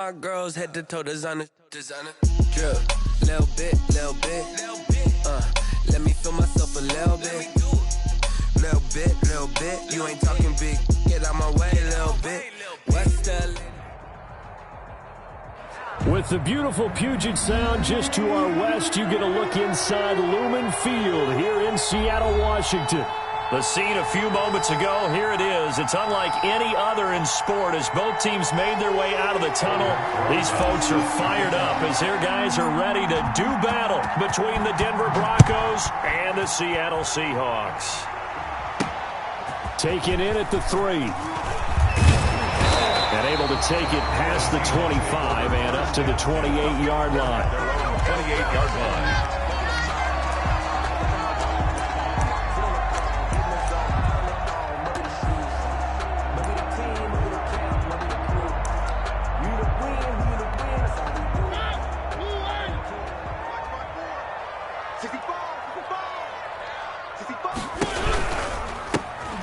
Our girls head to toe designer, drip, little bit, let me feel myself a little bit, you ain't talking big, get out my way, little bit, what's the... With the beautiful Puget Sound just to our west, you get a look inside Lumen Field here in Seattle, Washington. The scene a few moments ago, here it is. It's unlike any other in sport as both teams made their way out of the tunnel. These folks are fired up as their guys are ready to do battle between the Denver Broncos and the Seattle Seahawks. Taken in at the 3. And able to take it past the 25 and up to the 28-yard line. 28-yard line.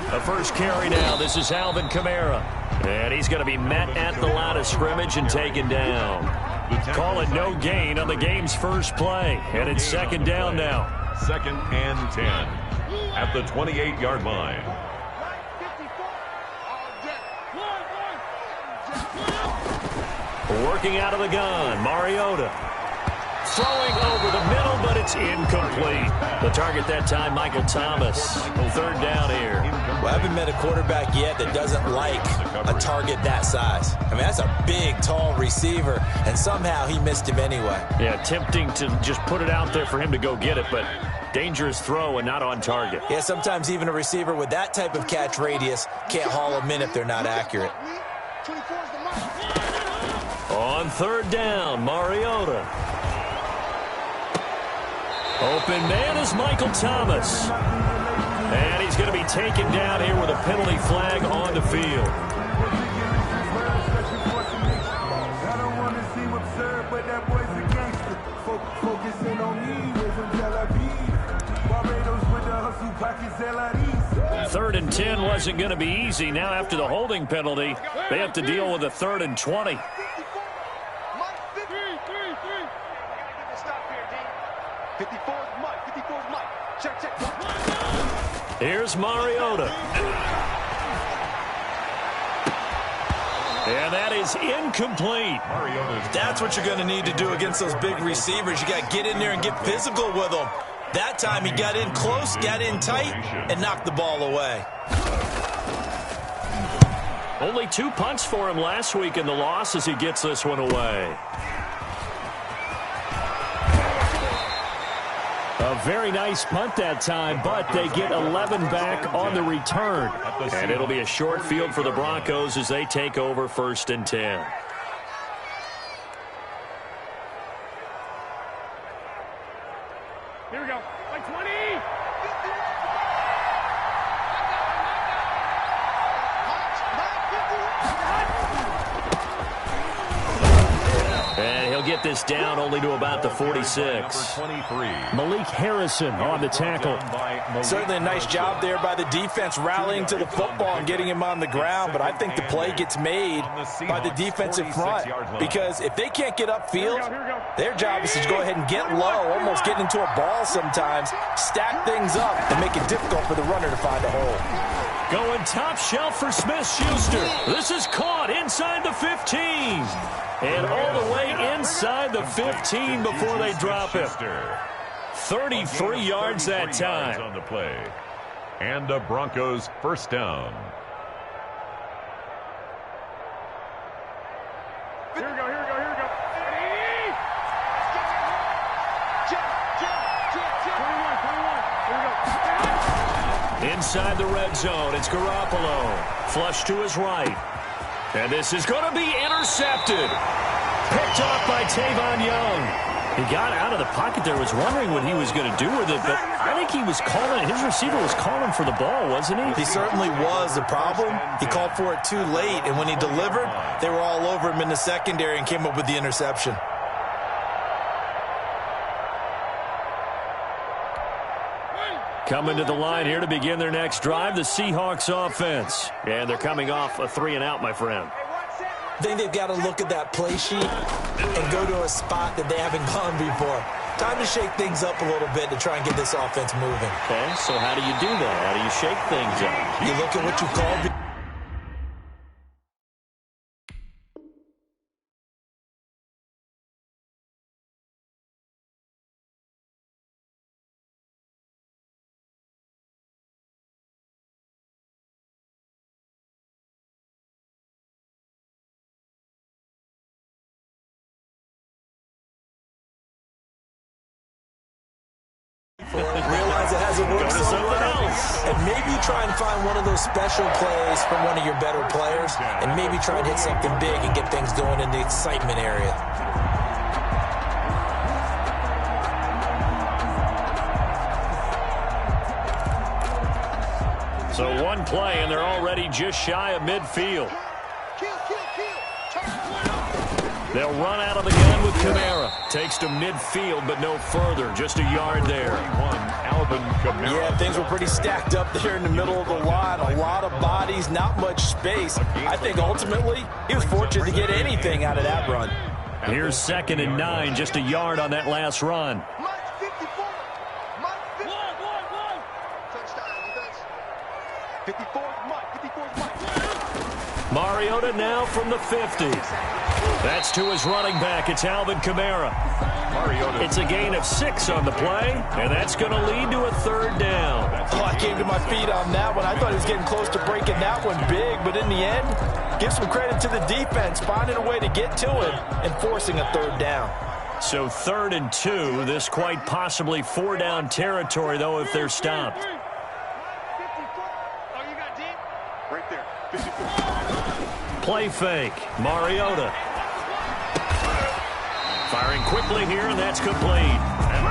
The first carry now. This is Alvin Kamara. And he's going to be met at the line of scrimmage and taken down. Call it no gain on the game's first play. And it's second down now. 2nd and 10 at the 28-yard line. Working out of the gun, Mariota. Throwing over the middle, but it's incomplete. The target that time, Michael Thomas. 3rd down here. Well, I haven't met a quarterback yet that doesn't like a target that size. I mean, that's a big, tall receiver, and somehow he missed him anyway. Yeah, tempting to just put it out there for him to go get it, but dangerous throw and not on target. Yeah, sometimes even a receiver with that type of catch radius can't haul them in if they're not accurate. On 3rd down, Mariota. Open man is Michael Thomas. And he's going to be taken down here with a penalty flag on the field. Third and 10 wasn't going to be easy. Now after the holding penalty, they have to deal with a 3rd and 20. Here's Mariota. And that is incomplete. That's what you're going to need to do against those big receivers. You got to get in there and get physical with them. That time he got in close, got in tight, and knocked the ball away. Only 2 punts for him last week in the loss as he gets this one away. A very nice punt that time, but they get 11 back on the return. And it'll be a short field for the Broncos as they take over 1st and 10. Here we go. Like 20. And he'll get this down only to about the 46. Malik Harrison on the tackle. Certainly a nice job there by the defense rallying to the football and getting him on the ground, but I think the play gets made by the defensive front because if they can't get upfield, their job is to go ahead and get low, almost get into a ball sometimes, stack things up, and make it difficult for the runner to find a hole. Going top shelf for Smith-Schuster. This is caught inside the 15. And all the way inside the 15 before they drop it. 33 yards that time. On the play. And the Broncos 1st down. Here we go. Inside the red zone, it's Garoppolo. Flush to his right. And this is going to be intercepted. Picked off by Tavon Young. He got out of the pocket there, was wondering what he was going to do with it, but I think he was calling, his receiver was calling for the ball, wasn't he? He certainly was. The problem, he called for it too late, and when he delivered, they were all over him in the secondary and came up with the interception. Coming to the line here to begin their next drive, the Seahawks offense. And they're coming off a 3-and-out, my friend. I think they've got to look at that play sheet and go to a spot that they haven't gone before. Time to shake things up a little bit to try and get this offense moving. Okay, so how do you do that? How do you shake things up? You look at what you called. Realize it hasn't worked so well. And maybe try and find one of those special plays from one of your better players, and maybe try and hit something big and get things going in the excitement area. So one play, and they're already just shy of midfield. They'll run out of the gun with Kamara. Takes to midfield, but no further. Just a yard there. Yeah, things were pretty stacked up there in the middle of the line. A lot of bodies, not much space. I think ultimately he was fortunate to get anything out of that run. Here's 2nd and 9, just a yard on that last run. Mariota now from the 50. That's to his running back. It's Alvin Kamara. It's a gain of 6 on the play, and that's going to lead to a 3rd down. Oh, I came to my feet on that one. I thought he was getting close to breaking that one big, but in the end, give some credit to the defense, finding a way to get to him and forcing a 3rd down. So 3rd and 2, this quite possibly 4-down territory, though, if they're stopped. Play fake. Mariota. Firing quickly here, and that's complete.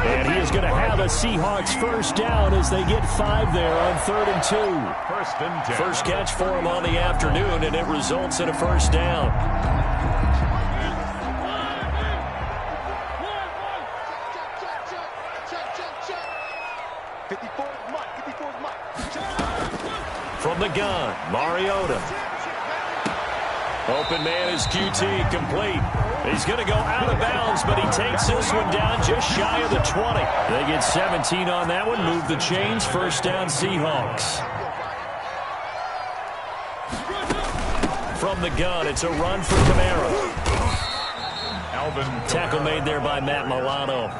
And he is going to have a Seahawks 1st down as they get 5 there on 3rd and 2. 1st and 10. First catch for him on the afternoon, and it results in a 1st down. From the gun, Mariota. Open man is QT, complete. He's going to go out of bounds, but he takes this one down just shy of the 20. They get 17 on that one, move the chains, 1st down Seahawks. From the gun, it's a run for Kamara. Tackle made there by Matt Milano.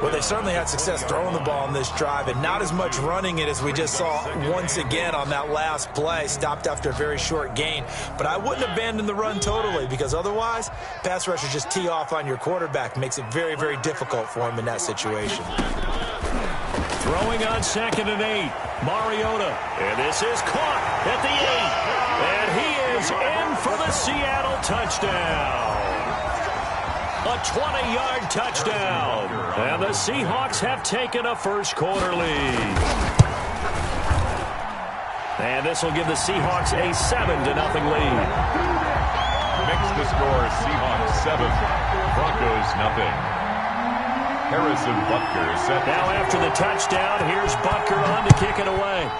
Well, they certainly had success throwing the ball on this drive, and not as much running it as we just saw once again on that last play. Stopped after a very short gain. But I wouldn't abandon the run totally, because otherwise, pass rushers just tee off on your quarterback. Makes it very, very difficult for him in that situation. Throwing on 2nd and 8. Mariota. And this is caught at the 8. And he is in for the Seattle touchdown. A 20-yard touchdown. And the Seahawks have taken a first-quarter lead. And this will give the Seahawks a 7-0 lead. Makes the score Seahawks 7, Broncos 0. Harrison Butker set. Now after the touchdown, here's Butker on to kick it away.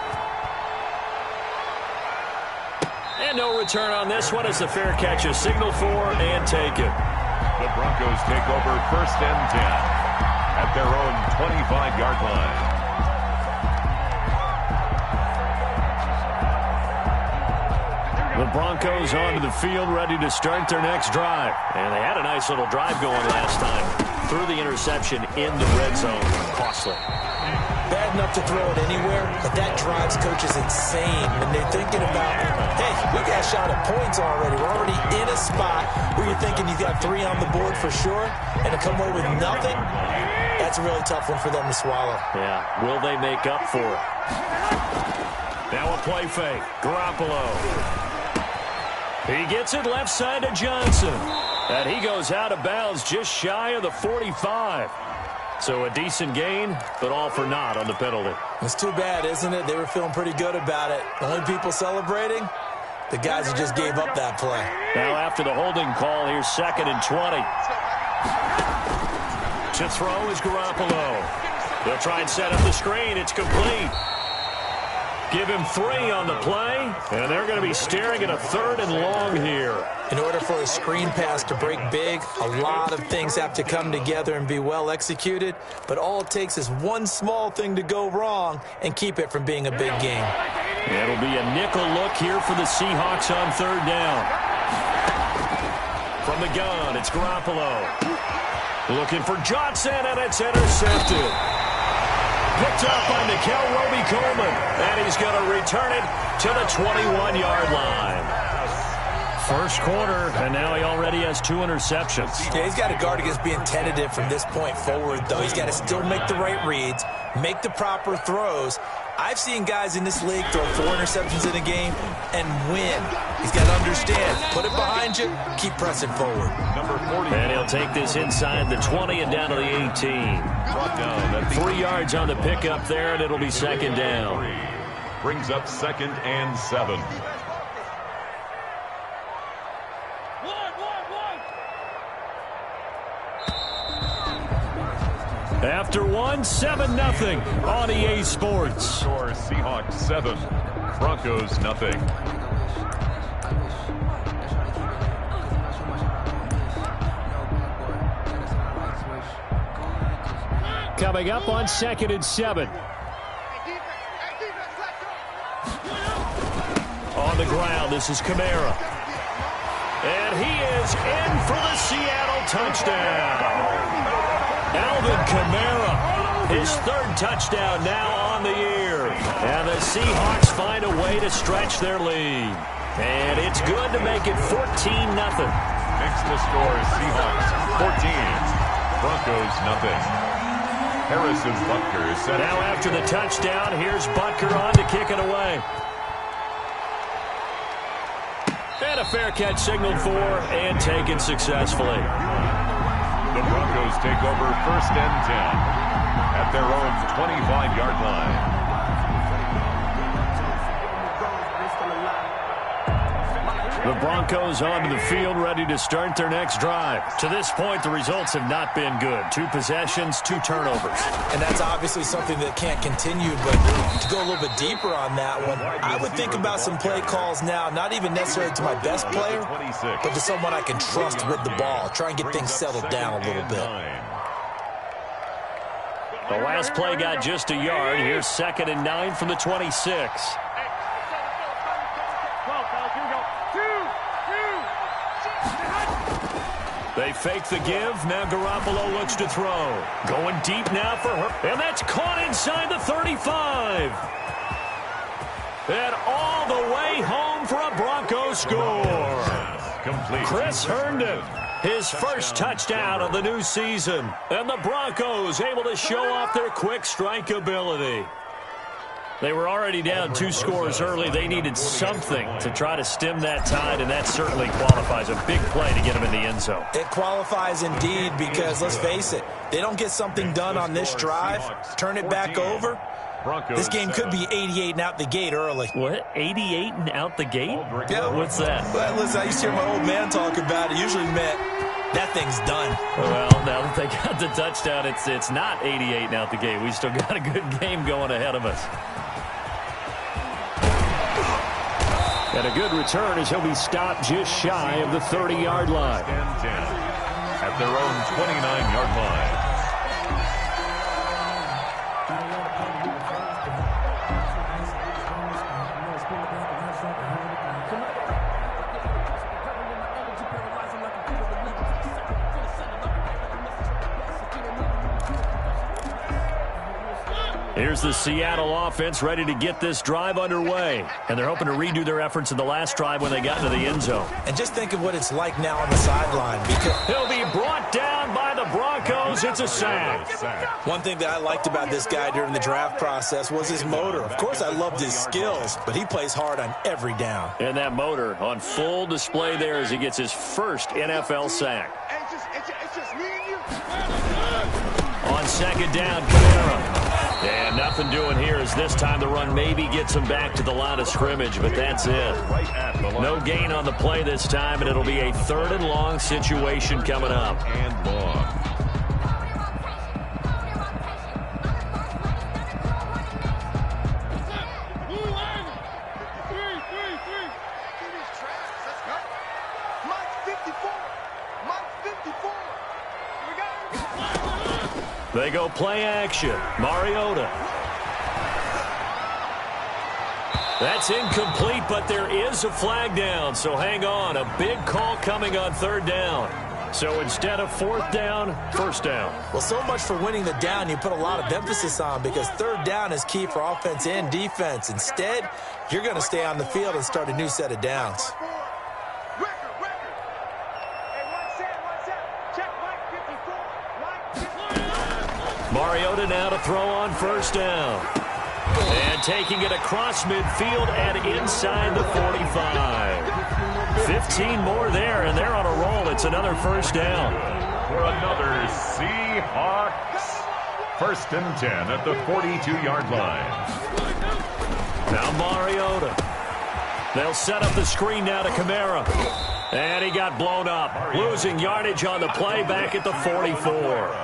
And no return on this one as the fair catch is signaled for and taken. The Broncos take over 1st and 10 at their own 25-yard line. The Broncos onto the field, ready to start their next drive. And they had a nice little drive going last time. Threw the interception in the red zone. Costly. Bad enough to throw it anywhere, but that drives coaches insane when they're thinking about, hey, we got a shot at points already. We're already in a spot where you're thinking you've got 3 on the board for sure, and to come away with nothing, that's a really tough one for them to swallow. Yeah, will they make up for it? Now a play fake. Garoppolo. He gets it left side to Johnson. And he goes out of bounds just shy of the 45. So a decent gain, but all for naught on the penalty. It's too bad, isn't it? They were feeling pretty good about it. The only people celebrating, the guys who just gave up that play. Now after the holding call, here's 2nd and 20. To throw is Garoppolo. They'll try and set up the screen. It's complete. Give him 3 on the play, and they're going to be staring at a 3rd and long here. In order for a screen pass to break big, a lot of things have to come together and be well executed, but all it takes is one small thing to go wrong and keep it from being a big game. It'll be a nickel look here for the Seahawks on 3rd down. From the gun, it's Garoppolo. Looking for Johnson, and it's intercepted. Picked up by Nickel Roby-Coleman, and he's going to return it to the 21-yard line. First quarter, and now he already has 2 interceptions. Yeah, he's got to guard against being tentative from this point forward, though. He's got to still make the right reads, make the proper throws. I've seen guys in this league throw 4 interceptions in a game and win. He's got to understand, put it behind you, keep pressing forward. Number 40. And he'll take this inside the 20 and down to the 18. 3 yards on the pickup there, and it'll be 2nd down. Brings up 2nd and 7. After 1, 7-0 on EA Sports. Score Seahawks 7, Broncos nothing. Coming up on 2nd and 7. On the ground, this is Kamara. And he is in for the Seattle touchdown. Alvin Kamara, his 3rd touchdown now on the year. And the Seahawks find a way to stretch their lead. And it's good to make it 14-0. Next to score Seahawks 14, Broncos nothing. Harrison Butker is set. Now after the touchdown, here's Butker on to kick it away. And a fair catch signaled for and taken successfully. The Broncos take over 1st and 10 at their own 25-yard line. The Broncos onto the field, ready to start their next drive. To this point, the results have not been good. 2 possessions, 2 turnovers. And that's obviously something that can't continue, but to go a little bit deeper on that one, I would think about some play calls now, not even necessarily to my best player, but to someone I can trust with the ball. Try and get things settled down a little bit. The last play got just a yard. Here's 2nd and 9 from the 26. They fake the give. Now Garoppolo looks to throw. Going deep now for her. And that's caught inside the 35. And all the way home for a Broncos score. Complete. Chris Herndon, his first touchdown of the new season. And the Broncos able to show off their quick strike ability. They were already down 2 scores early. They needed something to try to stem that tide, and that certainly qualifies. A big play to get them in the end zone. It qualifies indeed because, let's face it, they don't get something done on this drive, turn it back over, this game could be 88 and out the gate early. What? 88 and out the gate? Yeah. What's that? Well, listen, I used to hear my old man talk about it. Usually meant that thing's done. Well, now that they got the touchdown, it's not 88 and out the gate. We still got a good game going ahead of us. And a good return as he'll be stopped just shy of the 30-yard line. And 10 at their own 29-yard line. Here's the Seattle offense ready to get this drive underway. And they're hoping to redo their efforts in the last drive when they got into the end zone. And just think of what it's like now on the sideline. Because he'll be brought down by the Broncos. It's a sack. One thing that I liked about this guy during the draft process was his motor. Of course, I loved his skills, but he plays hard on every down. And that motor on full display there as he gets his first NFL sack. On 2nd down, Kamara. And nothing doing here as this time the run maybe gets him back to the line of scrimmage, but that's it. No gain on the play this time, and it'll be a 3rd and long situation coming up. And long. They go play action. Mariota. That's incomplete, but there is a flag down, so hang on. A big call coming on third down. So instead of fourth down, first down. Well, so much for winning the down you put a lot of emphasis on, because third down is key for offense and defense. Instead, you're going to stay on the field and start a new set of downs. Mariota now to throw on first down. And taking it across midfield and inside the 45. 15 more there, and they're on a roll. It's another first down. For another Seahawks. First and 10 at the 42-yard line. Now Mariota. They'll set up the screen now to Kamara. And he got blown up. Losing yardage on the play back at the 44.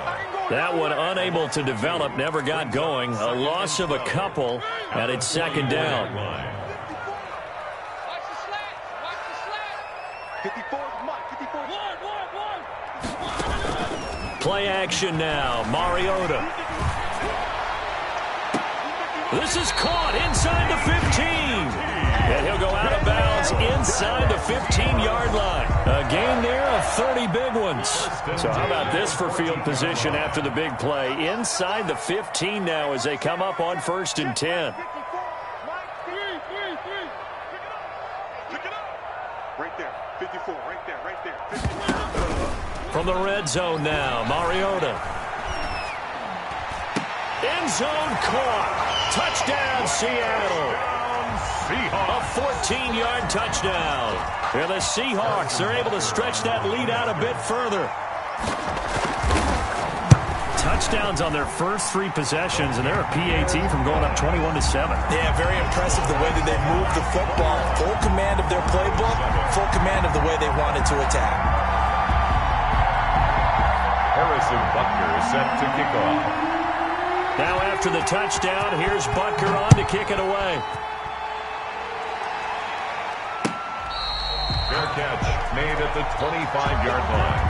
That one unable to develop, never got going. A loss of a couple, and it's second down. 54, Play action now. Mariota. This is caught inside the 15. And he'll go out of bounds inside the 15-yard line. A gain there of 30 big ones. So how about this for field position after the big play? Inside the 15 now as they come up on first and 10. Right there, 54, right there. 54. From the red zone now, Mariota. End zone caught. Touchdown, Seattle. A 14-yard touchdown. And the Seahawks are able to stretch that lead out a bit further. Touchdowns on their first three possessions, and they're a PAT from going up 21-7. Yeah, very impressive the way that they moved the football. Full command of their playbook, full command of the way they wanted to attack. Harrison Butker is set to kick off. Now after the touchdown, here's Butker on to kick it away. Fair catch made at the 25-yard line.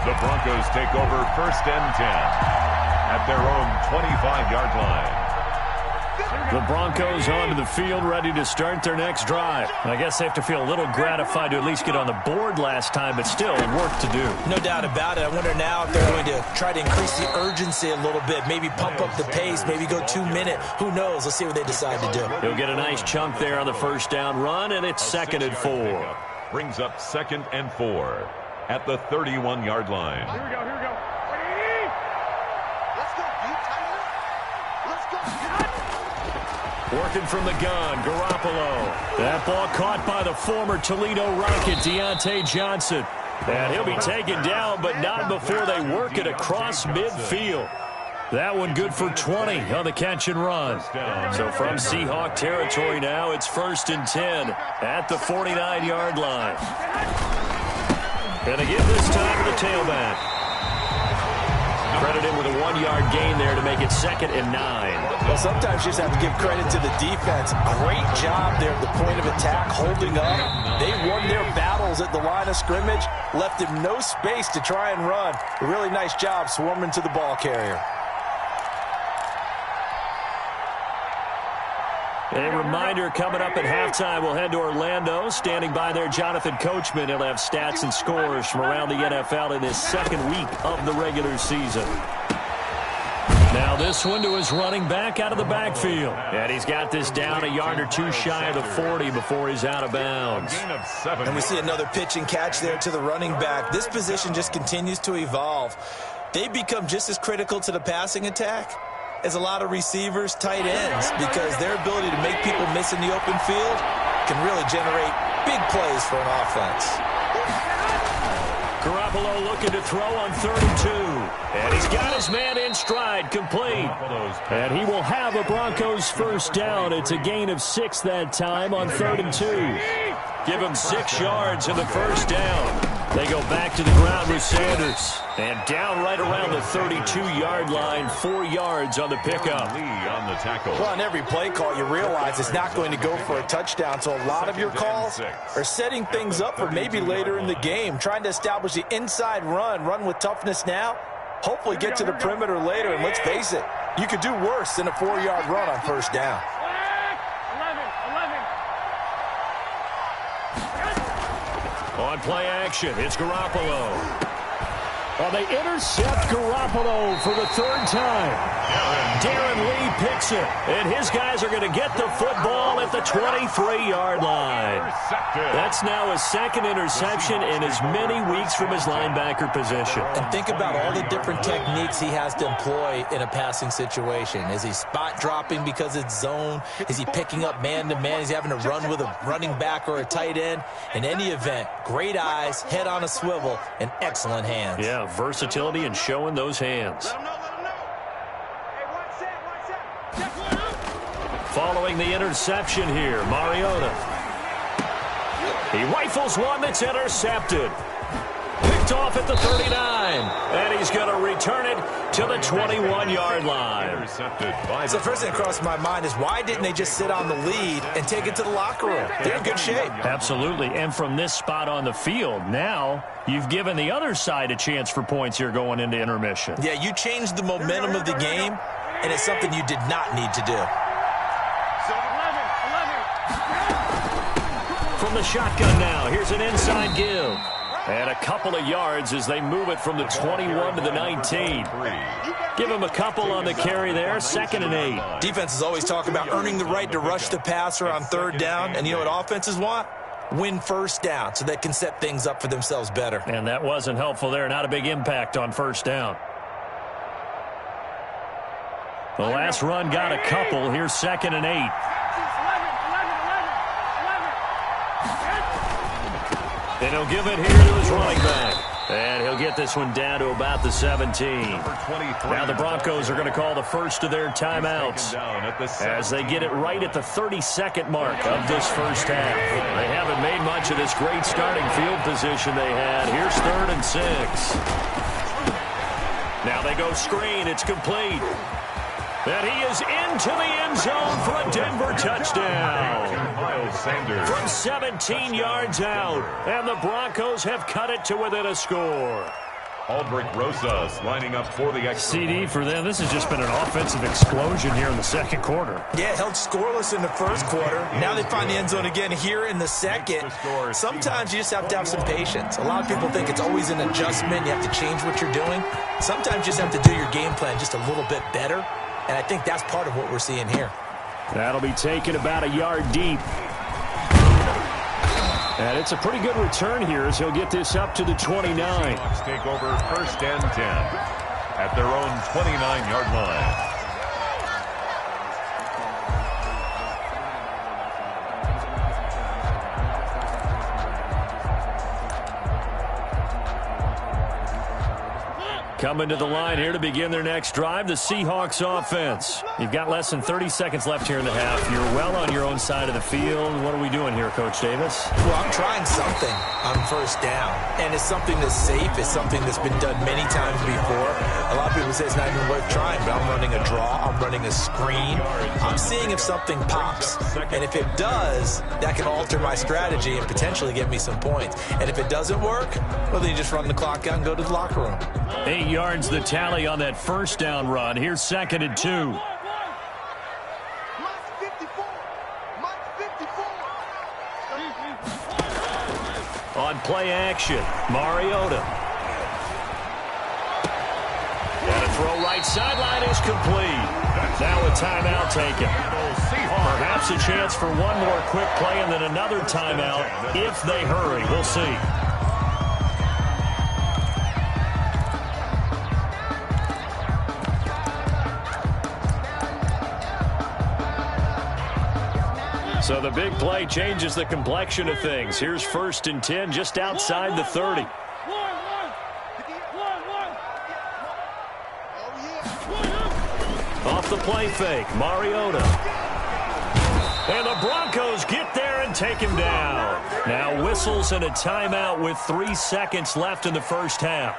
The Broncos take over first and 10 at their own 25-yard line. The Broncos onto the field, ready to start their next drive. I guess they have to feel a little gratified to at least get on the board last time, but still work to do. No doubt about it. I wonder now if they're going to try to increase the urgency a little bit, maybe pump up the pace, maybe go 2 minute. Who knows? Let's see what they decide to do. He'll get a nice chunk there on the first down run, and it's second and 4. Brings up second and 4 at the 31-yard line. Here we go. Ready? Let's go, Let's go. Working from the gun, Garoppolo. That ball caught by the former Toledo Rocket, Deontay Johnson. And he'll be taken down, but not before they work it across midfield. That one good for 20 on the catch and run. So from Seahawk territory now, it's first and 10 at the 49-yard line. And again this time to the tailback. Credited with a 1-yard gain there to make it second and 9. Well, sometimes you just have to give credit to the defense. Great job there at the point of attack, holding up. They won their battles at the line of scrimmage, left him no space to try and run. A really nice job swarming to the ball carrier. A reminder, coming up at halftime, we'll head to Orlando. Standing by there, Jonathan Coachman. He'll have stats and scores from around the NFL in this second week of the regular season. Now this one to his running back out of the backfield. And he's got this down a yard or two shy of the 40 before he's out of bounds. And we see another pitch and catch there to the running back. This position just continues to evolve. They become just as critical to the passing attack as a lot of receivers, tight ends, because their ability to make people miss in the open field can really generate big plays for an offense. Garoppolo looking to throw on 32. And he's got his man in stride, complete. And he will have a Broncos first down. It's a gain of 6 that time on 3rd and 2. Give him 6 yards in the first down. They go back to the ground with Sanders. And down right around the 32-yard line, 4 yards on the pickup. On the tackle. Well, on every play call, you realize it's not going to go for a touchdown. So a lot of your calls are setting things up for maybe later in the game, trying to establish the inside run with toughness now, hopefully get to the perimeter later. And let's face it, you could do worse than a 4-yard run on first down. On play action, it's Garoppolo. Well, they intercept Garoppolo for the third time. Darren Lee picks it, and his guys are going to get the football at the 23-yard line. That's now his second interception in as many weeks from his linebacker position. And think about all the different techniques he has to employ in a passing situation. Is he spot dropping because it's zone? Is he picking up man-to-man? Is he having to run with a running back or a tight end? In any event, great eyes, head on a swivel, and excellent hands. Yeah, versatility and showing those hands. Following the interception here, Mariota. He rifles one that's intercepted. Picked off at the 39. And he's going to return it to the 21-yard line. So the first thing that crossed my mind is why didn't they just sit on the lead and take it to the locker room? They're in good shape. Absolutely. And from this spot on the field, now you've given the other side a chance for points here going into intermission. Yeah, you changed the momentum of the game, and it's something you did not need to do. From the shotgun now, here's an inside give. And a couple of yards as they move it from the 21 to the 19. Give him a couple on the carry there, 2nd and 8. Defenses always talk about earning the right to rush the passer on third down. And you know what offenses want? Win first down so they can set things up for themselves better. And that wasn't helpful there. Not a big impact on first down. The last run got a couple. Here's 2nd and 8. And he'll give it here to his running back. And he'll get this one down to about the 17. Now the Broncos are going to call the first of their timeouts as they get it right at the 32nd mark of this first half. They haven't made much of this great starting field position they had. Here's 3rd and 6. Now they go screen. It's complete. And he is into the end zone for a Denver touchdown. From 17 yards out. And the Broncos have cut it to within a score. Aldrich Rosas lining up for the extra. CD for them. This has just been an offensive explosion here in the second quarter. Yeah, held scoreless in the first quarter. Now they find the end zone again here in the second. Sometimes you just have to have some patience. A lot of people think it's always an adjustment. You have to change what you're doing. Sometimes you just have to do your game plan just a little bit better. And I think that's part of what we're seeing here. That'll be taken about a yard deep. And it's a pretty good return here as he'll get this up to the 29. Seahawks take over 1st and 10 at their own 29-yard line. Coming to the line here to begin their next drive, the Seahawks offense. You've got less than 30 seconds left here in the half. You're well on your own side of the field. What are we doing here, Coach Davis? Well, I'm trying something on first down. And it's something that's safe. It's something that's been done many times before. A lot of people say it's not even worth trying, but I'm running a draw. I'm running a screen. I'm seeing if something pops. And if it does, that can alter my strategy and potentially get me some points. And if it doesn't work, well, then you just run the clock out and go to the locker room. 8 yards the tally on that first down run. Here's 2nd and 2. On play action, Mariota. And a throw right sideline is complete. Now a timeout taken. Perhaps a chance for one more quick play and then another timeout if they hurry. We'll see. So the big play changes the complexion of things. Here's 1st and 10 just outside the 30. Off the play fake, Mariota. And the Broncos get there and take him down. Now whistles and a timeout with 3 seconds left in the first half.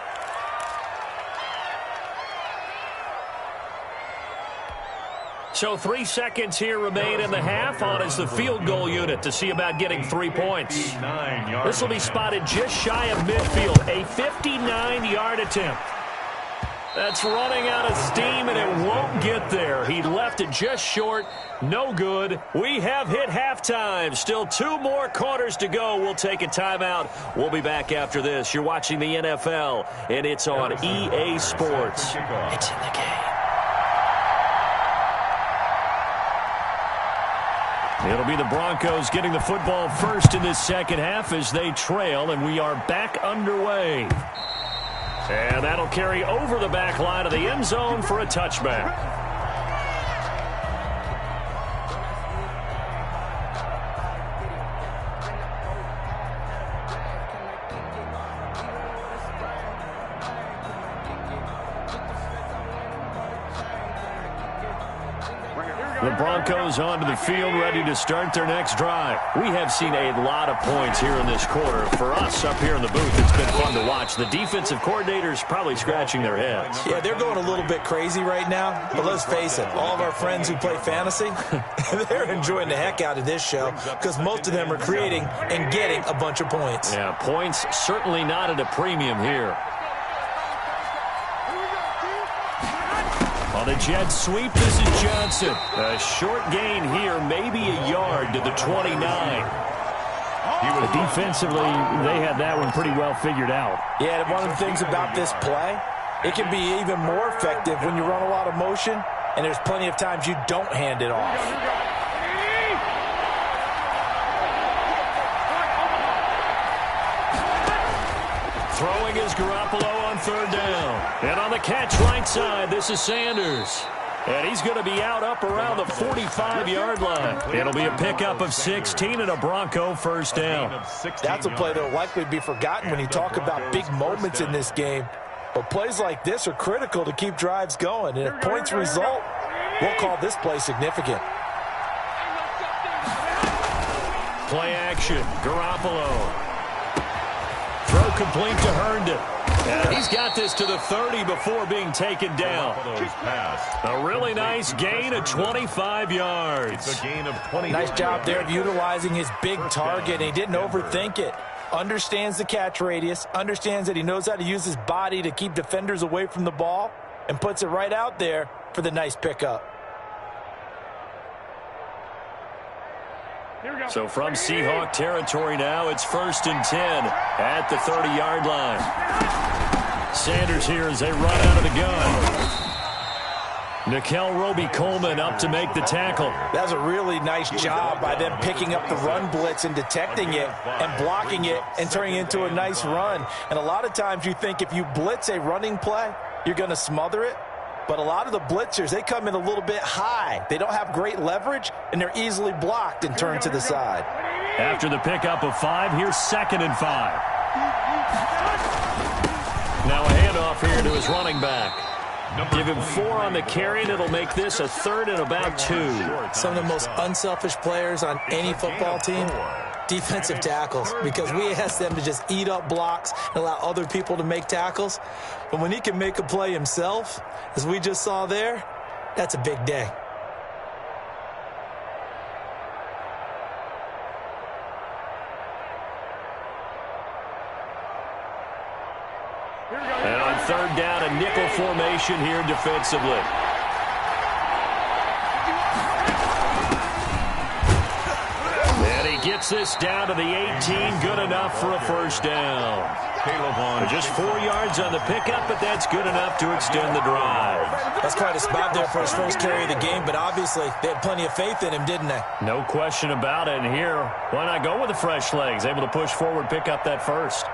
So 3 seconds here remain in the half. On is the field goal unit to see about getting 3 points. This will be spotted just shy of midfield. A 59-yard attempt. That's running out of steam, and it won't get there. He left it just short. No good. We have hit halftime. Still 2 more quarters to go. We'll take a timeout. We'll be back after this. You're watching the NFL, and it's on EA Sports. It's in the game. It'll be the Broncos getting the football first in this second half as they trail, and we are back underway. And that'll carry over the back line of the end zone for a touchback. The Broncos onto the field, ready to start their next drive. We have seen a lot of points here in this quarter. For us up here in the booth, it's been fun to watch. The defensive coordinators probably scratching their heads. Yeah, they're going a little bit crazy right now. But let's face it, all of our friends who play fantasy, they're enjoying the heck out of this show because most of them are creating and getting a bunch of points. Yeah, points certainly not at a premium here. On a jet sweep, this is Johnson. A short gain here, maybe a yard to the 29. Defensively, they had that one pretty well figured out. Yeah, and one of the things about this play, it can be even more effective when you run a lot of motion, and there's plenty of times you don't hand it off. Throwing is Garoppolo on third down. And on the catch right side, this is Sanders. And he's going to be out up around the 45-yard line. It'll be a pickup of 16 and a Bronco first down. That's a play that will likely be forgotten when you talk about big moments in this game. But plays like this are critical to keep drives going. And if points result, we'll call this play significant. Play action. Garoppolo. Throw complete to Herndon. And he's got this to the 30 before being taken down. A really nice gain of 25 yards. Nice job there of utilizing his big target. He didn't overthink it. Understands the catch radius. Understands that he knows how to use his body to keep defenders away from the ball. And puts it right out there for the nice pickup. So from Seahawk territory now, it's 1st and 10 at the 30-yard line. Sanders here as they run out of the gun. Nickel Roby-Coleman up to make the tackle. That was a really nice job by them picking up the run blitz and detecting it and blocking it and turning it into a nice run. And a lot of times you think if you blitz a running play, you're going to smother it. But a lot of the blitzers, they come in a little bit high. They don't have great leverage, and they're easily blocked and turned to the side. After the pickup of 5, here's 2nd and 5. Now a handoff here to his running back. Give him 4 on the carry, and it'll make this a 3rd and about 2. Some of the most unselfish players on any football team, defensive tackles, because we ask them to just eat up blocks and allow other people to make tackles. But when he can make a play himself, as we just saw there, that's a big day. And on 3rd down, a nickel formation here defensively. Gets this down to the 18, good enough for a first down. Just 4 yards on the pickup, but that's good enough to extend the drive. That's quite a spot there for his first carry of the game, but obviously they had plenty of faith in him, didn't they? No question about it. And here, why not go with the fresh legs? Able to push forward, pick up that first.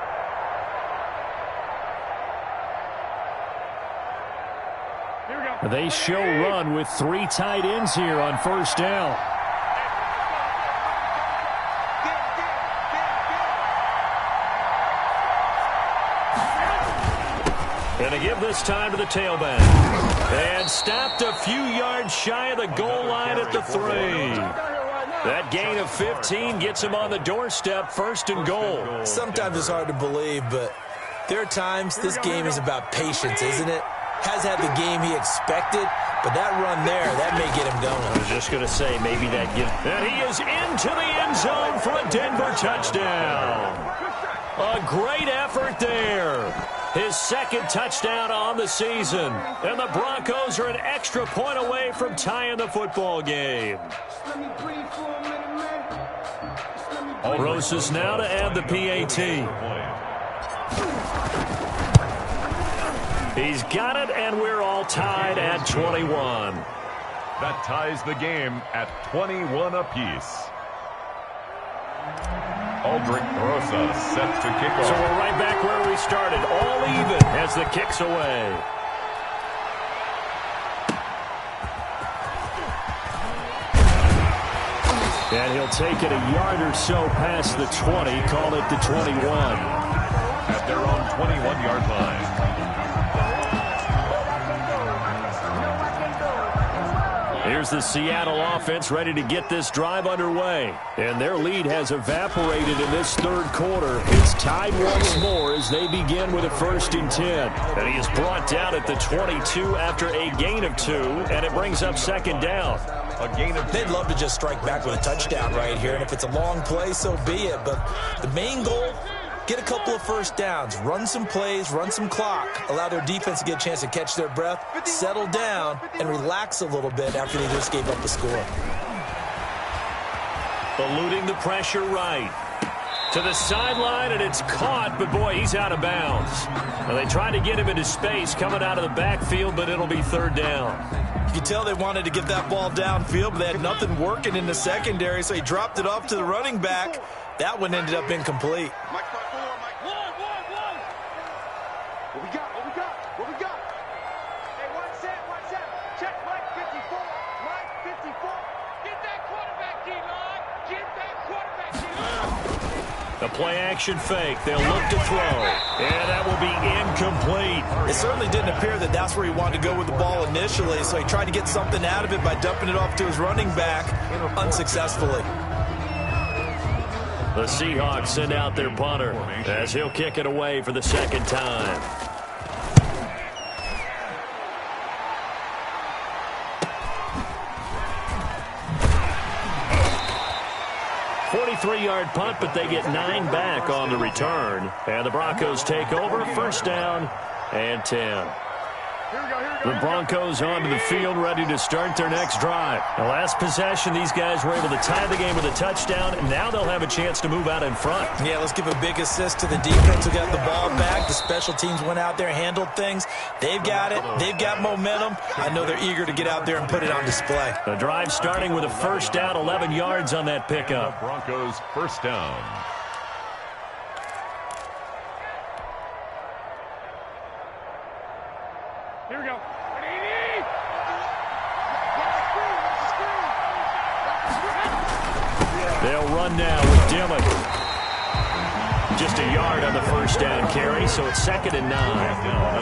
They show run with 3 tight ends here on first down. And to give this time to the tailback. And stopped a few yards shy of the goal line at the 3. That gain of 15 gets him on the doorstep, 1st and goal. Sometimes it's hard to believe, but there are times this game is about patience, isn't it? Has had the game he expected, but that run there, that may get him going. I was just going to say, maybe that gives. And he is into the end zone for a Denver touchdown. A great effort there. His second touchdown on the season. And the Broncos are an extra point away from tying the football game. Rosas now to add the PAT. He's got it, and we're all tied at 21. That ties the game at 21 apiece. Aldrich Rosas set to kick off. So we're right back where we started, all even as the kick's away. And he'll take it a yard or so past the 20, call it the 21. At their own 21-yard line. Here's the Seattle offense ready to get this drive underway. And their lead has evaporated in this third quarter. It's tied once more as they begin with a 1st and 10. And he is brought down at the 22 after a gain of 2, and it brings up 2nd down. They'd love to just strike back with a touchdown right here, and if it's a long play, so be it. But the main goal, get a couple of 1st downs, run some plays, run some clock, allow their defense to get a chance to catch their breath, settle down, and relax a little bit after they just gave up the score. Eluding the pressure right. To the sideline, and it's caught, but boy, he's out of bounds. Well, they tried to get him into space coming out of the backfield, but it'll be 3rd down. You can tell they wanted to get that ball downfield, but they had nothing working in the secondary, so he dropped it off to the running back. That one ended up incomplete. Mike, What we got? Hey, one set. Check Mike 54. Mike 54. Get that quarterback, D-line. Get that quarterback, D-line. The play-action fake. They'll look to throw. And that will be incomplete. It certainly didn't appear that that's where he wanted to go with the ball initially, so he tried to get something out of it by dumping it off to his running back unsuccessfully. The Seahawks send out their punter as he'll kick it away for the 2nd time. Three-yard punt, but they get 9 back on the return. And the Broncos take over, 1st down and 10. The Broncos onto the field, ready to start their next drive. The last possession, these guys were able to tie the game with a touchdown, and now they'll have a chance to move out in front. Yeah, let's give a big assist to the defense who got the ball back. The special teams went out there, handled things. They've got it. They've got momentum. I know they're eager to get out there and put it on display. The drive starting with a 1st down, 11 yards on that pickup. Broncos 1st down. Here we go. They'll run now with Dillon. Just a yard on the 1st down carry, so it's 2nd and 9.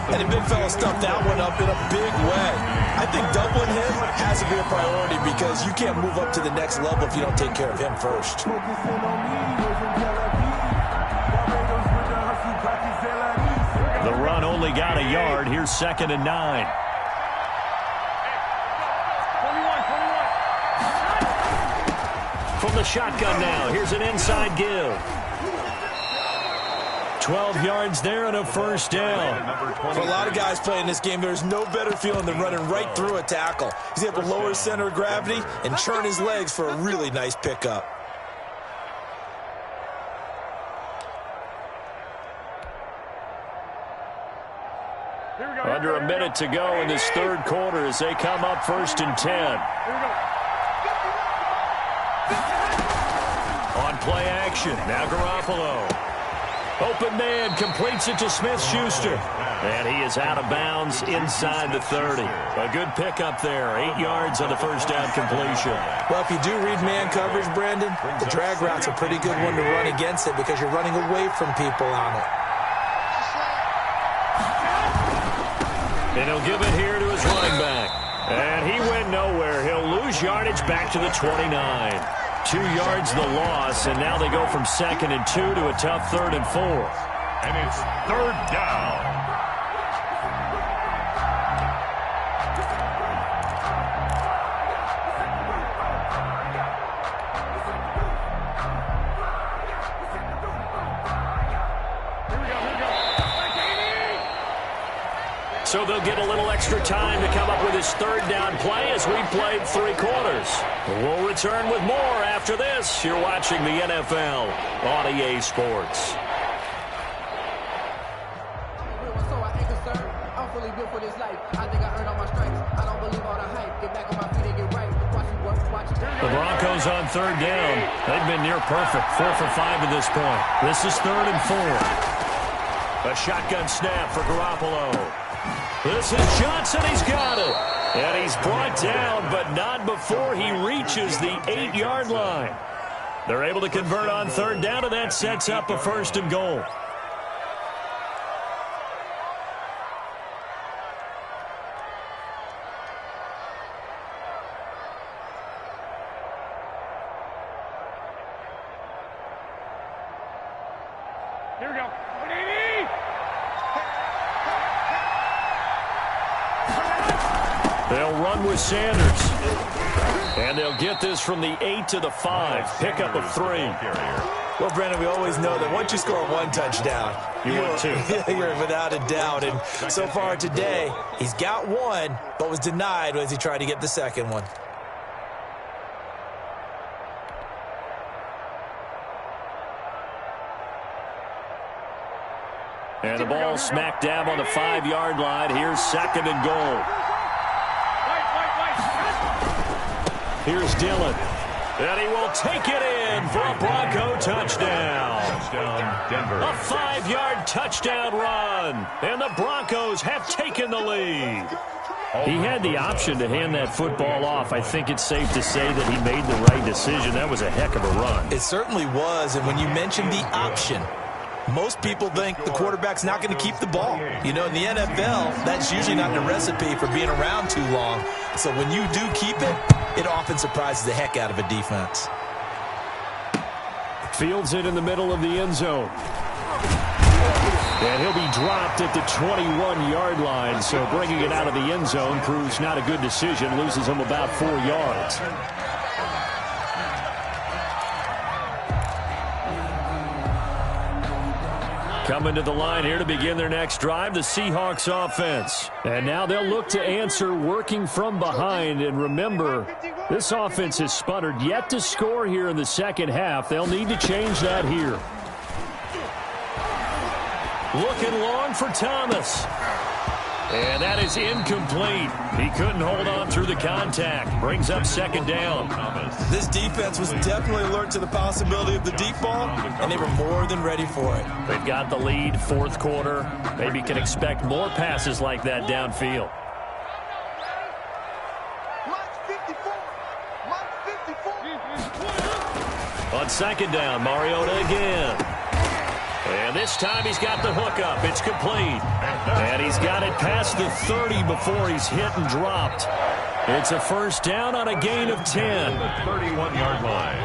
And the big fella stuffed that one up in a big way. I think doubling him has to be a priority because you can't move up to the next level if you don't take care of him first. The run only got a yard. Here's 2nd and 9. From the shotgun now, here's an inside give. 12 yards there and a 1st down. For a lot of guys playing this game, there's no better feeling than running right through a tackle. He's able to lower his center of gravity and churn his legs for a really nice pickup. Under a minute to go in this 3rd quarter as they come up 1st and 10. On play action, now Garoppolo. Open man, completes it to Smith-Schuster. And he is out of bounds inside the 30. A good pickup there, 8 yards on the 1st down completion. Well, if you do read man coverage, Brandon, the drag route's a pretty good one to run against it because you're running away from people on it. And he'll give it here to his running back. And he went nowhere. He'll lose yardage back to the 29. 2 yards the loss, and now they go from 2nd and 2 to a tough 3rd and 4. And it's 3rd down. So they'll get a little extra time to come up with his third down play as we played 3 quarters. We'll return with more after this. You're watching the NFL on EA Sports. The Broncos on third down. They've been near perfect, 4 for 5 at this point. This is 3rd and 4. A shotgun snap for Garoppolo. This is Johnson. He's got it. And he's brought down, but not before he reaches the 8-yard line. They're able to convert on third down, and that sets up a 1st and goal. Here we go. They'll run with Sanders. And they'll get this from the 8 to the 5. Pick up of 3. Well, Brandon, we always know that once you score 1 touchdown, you win 2. You're without a doubt. And so far today, he's got 1, but was denied as he tried to get the 2nd one. And the ball smack dab on the 5-yard line. Here's 2nd and goal. Here's Dillon. And he will take it in for a Bronco touchdown. Touchdown, Denver. A 5-yard touchdown run. And the Broncos have taken the lead. He had the option to hand that football off. I think it's safe to say that he made the right decision. That was a heck of a run. It certainly was. And when you mentioned the option, most people think the quarterback's not going to keep the ball. You know, in the NFL, that's usually not a recipe for being around too long. So when you do keep it, it often surprises the heck out of a defense. Fields it in the middle of the end zone. And he'll be dropped at the 21-yard line. So bringing it out of the end zone proves not a good decision. Loses him about 4 yards. Coming to the line here to begin their next drive, the Seahawks offense. And now they'll look to answer working from behind. And remember, this offense has sputtered yet to score here in the second half. They'll need to change that here. Looking long for Thomas. And that is incomplete. He couldn't hold on through the contact. Brings up 2nd down. This defense was definitely alert to the possibility of the deep ball, and they were more than ready for it. They've got the lead, 4th quarter. Maybe can expect more passes like that downfield. On 2nd down, Mariota again. And this time he's got the hookup. It's complete. And he's got it past the 30 before he's hit and dropped. It's a 1st down on a gain of 10. The 31-yard line.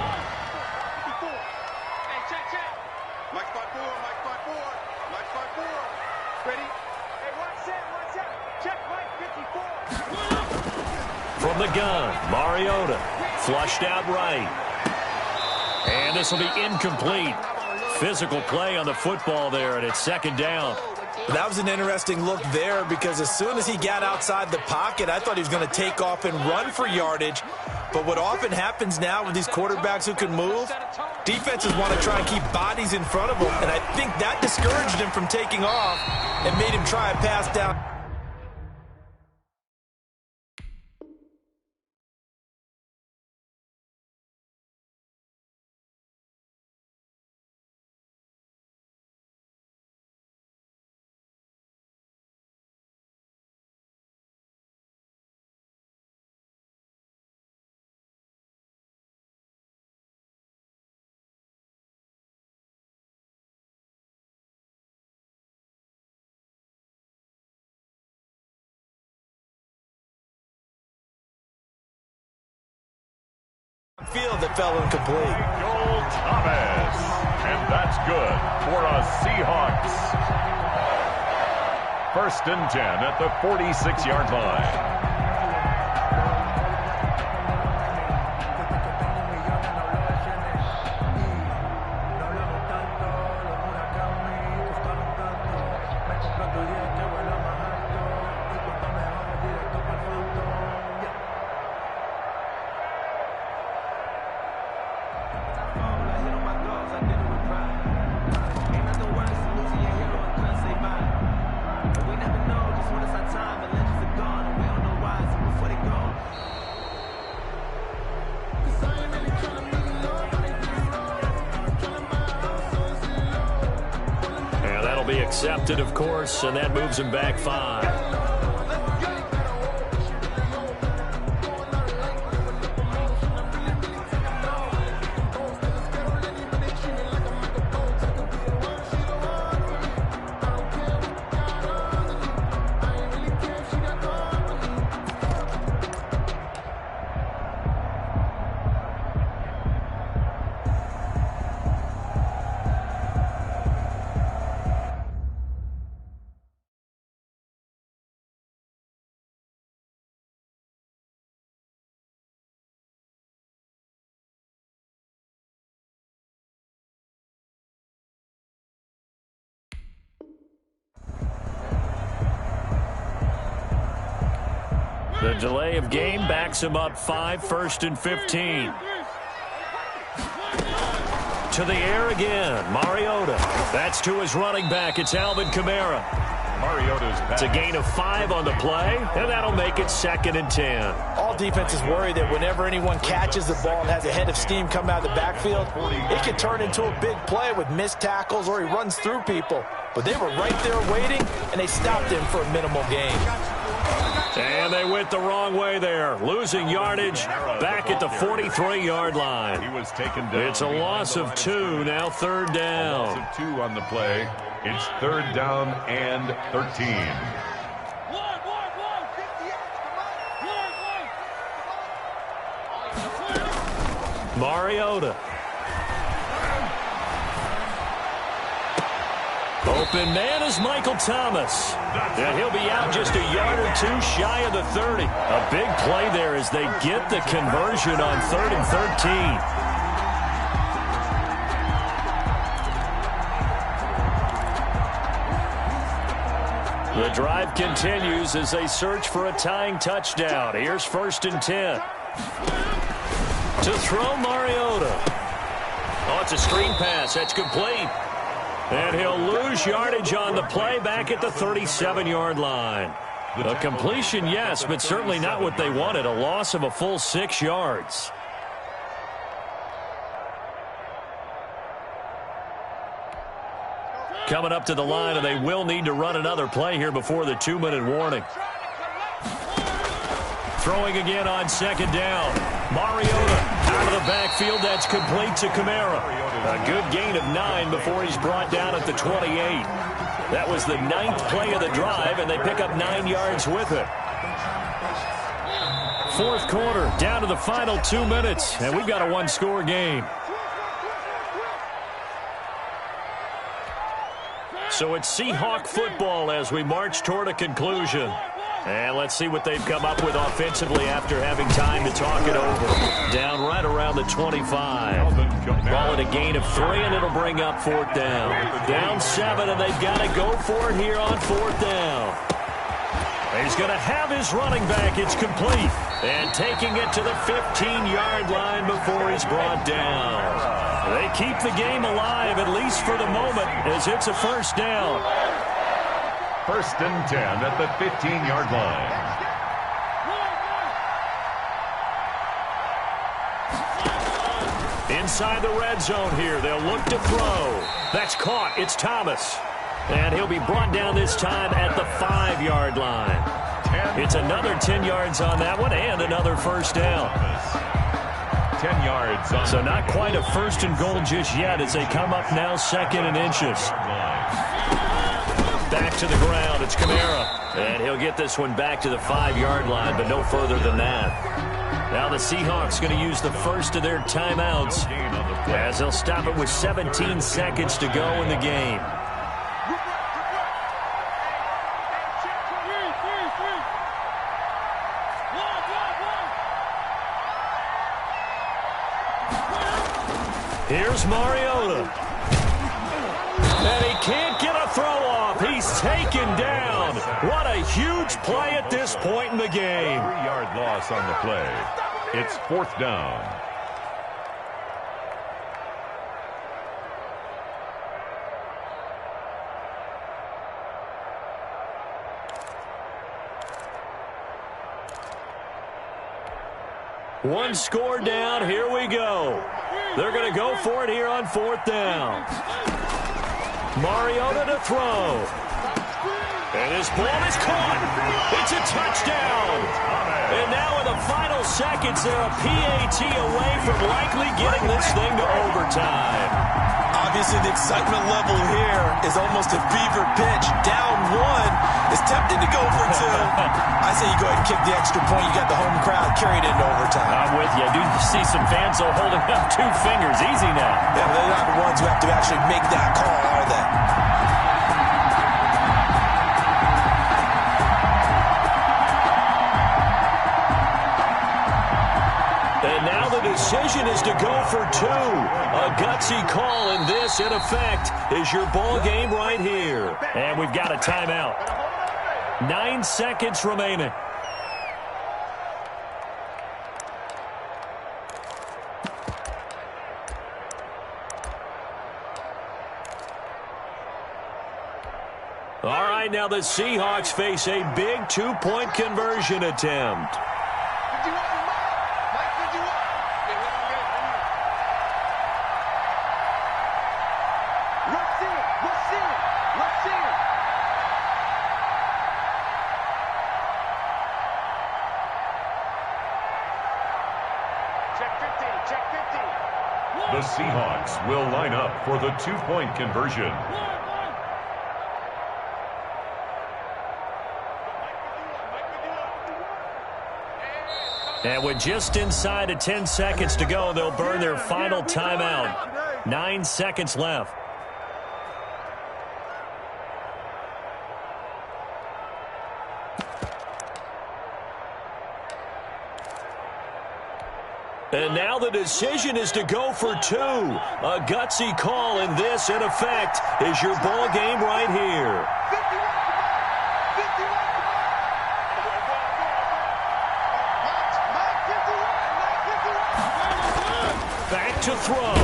Hey, check. Mike 5-4. Mike 5-4. Ready? Hey, watch out. Check Mike 54. From the gun, Mariota. Flushed out right. And this will be incomplete. Physical play on the football there, and it's 2nd down. That was an interesting look there because as soon as he got outside the pocket, I thought he was going to take off and run for yardage. But what often happens now with these quarterbacks who can move, defenses want to try and keep bodies in front of them. And I think that discouraged him from taking off and made him try a pass down. Field that fell incomplete. Joel Thomas. And that's good for a Seahawks. 1st and 10 at the 46-yard line. Accepted, of course, and that moves him back 5. The delay of game backs him up 5, 1st and 15. To the air again, Mariota. That's to his running back. It's Alvin Kamara. Mariota's pass. It's a gain of 5 on the play, and that'll make it 2nd and 10. All defenses worry that whenever anyone catches the ball and has a head of steam come out of the backfield, it can turn into a big play with missed tackles or he runs through people. But they were right there waiting, and they stopped him for a minimal gain. And they went the wrong way there, losing yardage back at the 43-yard line. He was taken down. It's a loss of 2, now 3rd down. A loss of 2 on the play. It's 3rd down and 13. Mariota. Open man is Michael Thomas. And he'll be out just a yard or 2 shy of the 30. A big play there as they get the conversion on 3rd and 13. The drive continues as they search for a tying touchdown. Here's 1st and 10. To throw Mariota. Oh, it's a screen pass. That's complete. And he'll lose yardage on the play back at the 37-yard line. A completion, yes, but certainly not what they wanted. A loss of a full 6 yards. Coming up to the line, and they will need to run another play here before the 2-minute warning. Throwing again on 2nd down. Mariota out of the backfield. That's complete to Kamara. A good gain of 9 before he's brought down at the 28. That was the 9th play of the drive, and they pick up 9 yards with it. 4th quarter, down to the final 2 minutes, and we've got a 1-score game. So it's Seahawk football as we march toward a conclusion. And let's see what they've come up with offensively after having time to talk it over. Down right around the 25. Ball at a gain of 3, and it'll bring up 4th down. Down 7, and they've got to go for it here on 4th down. He's going to have his running back. It's complete. And taking it to the 15-yard line before he's brought down. They keep the game alive, at least for the moment, as it's a 1st down. 1st and 10 at the 15-yard line. Inside the red zone here. They'll look to throw. That's caught. It's Thomas. And he'll be brought down this time at the 5-yard line. It's another 10 yards on that one and another 1st down. 10 yards on. So not quite a 1st and goal just yet as they come up now 2nd and inches. Back to the ground. It's Kamara. And he'll get this one back to the 5-yard line, but no further than that. Now the Seahawks going to use the first of their timeouts as they'll stop it with 17 seconds to go in the game. Here's Mariota. And he can't get a throw off. He's taken down. What a huge play at this point in the game. 3-yard loss on the play. It's 4th down. One score down. Here we go. They're going to go for it here on 4th down. Mariota to throw. And his ball is caught. It's a touchdown. And now in the final seconds, they're a PAT away from likely getting this thing to overtime. Obviously, the excitement level here is almost a fever pitch. Down one is tempted to go for two. I say you go ahead and kick the extra point. You got the home crowd. Carry it into overtime. I'm with you. I do see some fans holding up 2 fingers. Easy now. Yeah, they're not the ones who have to actually make that call, are they? And now the decision is to go for 2. A gutsy call, and this, in effect, is your ball game right here. And we've got a timeout. 9 seconds remaining. All right, now the Seahawks face a big 2-point conversion attempt. The Seahawks will line up for the 2-point conversion. And with just inside of 10 seconds to go, they'll burn their final timeout. 9 seconds left. And now the decision is to go for 2. A gutsy call, and this, in effect, is your ball game right here. Back to throw.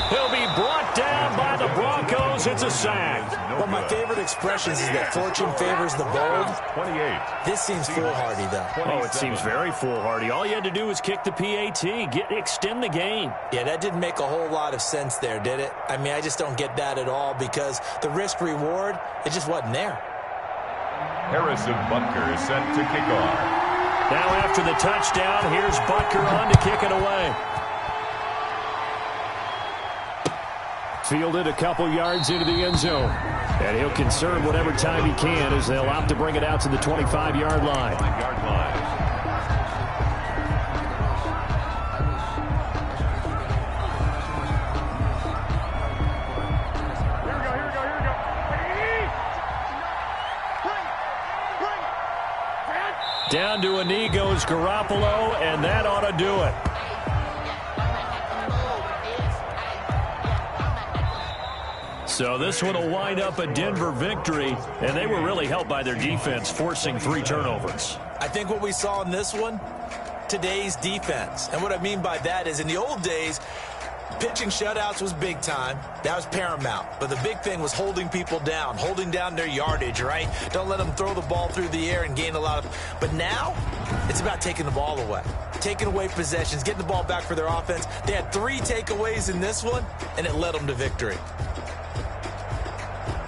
He'll be brought down by the Broncos. It's a sack. One of my favorite expressions is that fortune favors the bold. 28. This seems foolhardy, though. Oh, it seems very foolhardy. All you had to do was kick the PAT, extend the game. Yeah, that didn't make a whole lot of sense there, did it? I mean, I just don't get that at all because the risk-reward, it just wasn't there. Harrison Butker is set to kick off. Now after the touchdown, here's Butker on to kick it away. Fielded a couple yards into the end zone. And he'll conserve whatever time he can as they'll opt to bring it out to the 25-yard line. Down to a knee goes Garoppolo, and that ought to do it. So this one will wind up a Denver victory, and they were really helped by their defense, forcing 3 turnovers. I think what we saw in this one, today's defense. And what I mean by that is in the old days, pitching shutouts was big time. That was paramount. But the big thing was holding people down, holding down their yardage, right? Don't let them throw the ball through the air and gain a lot of... But now, it's about taking the ball away. Taking away possessions, getting the ball back for their offense. They had 3 takeaways in this one, and it led them to victory.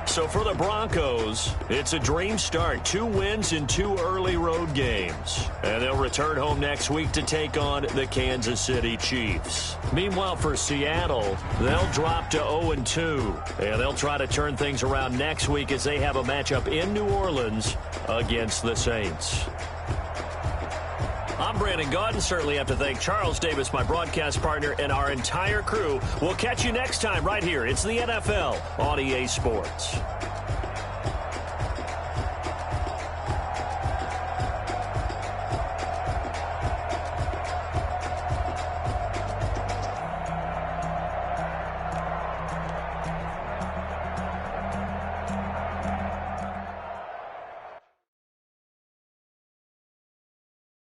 So for the Broncos, it's a dream start. 2 wins in 2 early road games. And they'll return home next week to take on the Kansas City Chiefs. Meanwhile, for Seattle, they'll drop to 0-2. And they'll try to turn things around next week as they have a matchup in New Orleans against the Saints. I'm Brandon Gaudin. Certainly have to thank Charles Davis, my broadcast partner, and our entire crew. We'll catch you next time right here. It's the NFL on EA Sports.